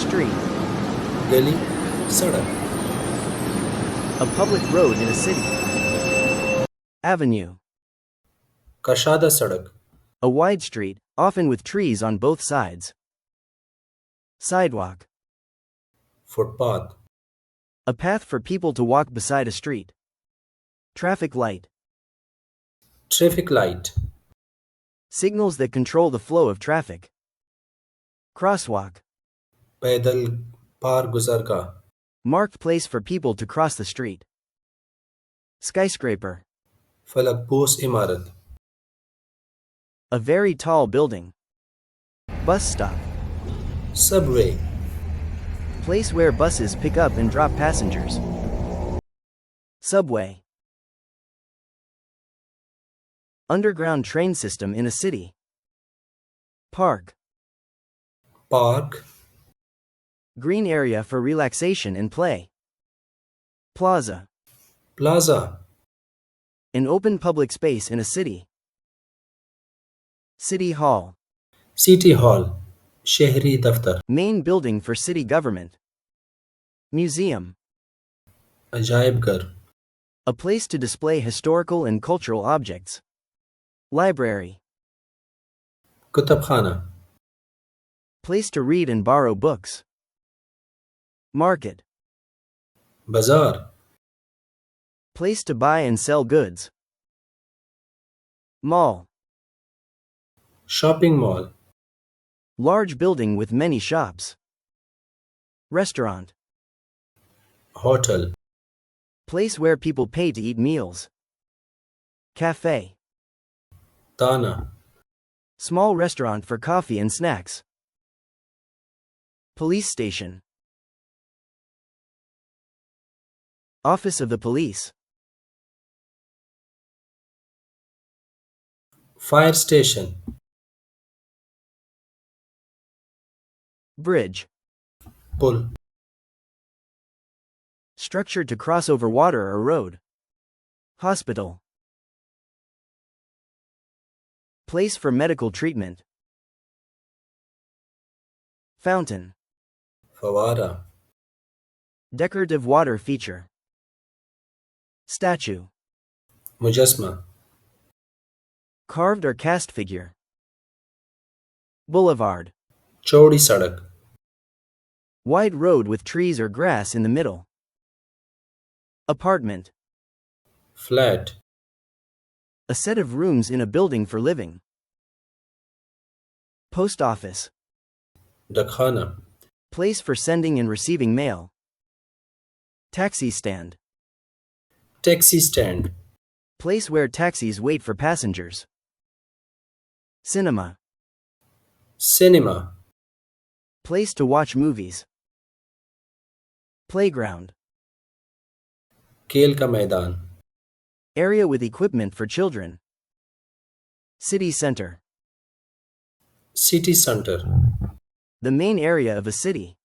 street. गली सड़क A public road in a city. Avenue. कशादा सड़क A wide street, often with trees on both sides. Sidewalk. Footpath A path for people to walk beside a street. Traffic light. Traffic light Signals that control the flow of traffic. Crosswalk. पैदल पार गुजरगाह Marked place for people to cross the street. Skyscraper. फलकपोश इमारत A very tall building. Bus stop. Subway Place where buses pick up and drop passengers. Subway. Underground train system in a city. Park. Park Green area for relaxation and play. Plaza. Plaza An open public space in a city. City hall. City hall शहरी दफ्तर Main building for city government. Museum. अजायब घर A place to display historical and cultural objects. Library. Kutubkhana Place to read and borrow books. Market. बाजार Place to buy and sell goods. Mall. Shopping mall Large building with many shops. Restaurant. Hotel Place where people pay to eat meals. Cafe. ताना Small restaurant for coffee and snacks. Police station. Office of the police. Fire station Bridge. पुल Structure to cross over water or road. Hospital. Place for medical treatment. Fountain. फवारा Decorative water feature. Statue. मुजस्मा Carved or cast figure. Boulevard. चौड़ी सड़क Wide road with trees or grass in the middle. Apartment. Flat A set of rooms in a building for living. Post office. डकखाना Place for sending and receiving mail. Taxi stand. Taxi stand Place where taxis wait for passengers. Cinema. Cinema Place to watch movies. Playground. खेल का मैदान Area with equipment for children. City center. City centre The main area of a city.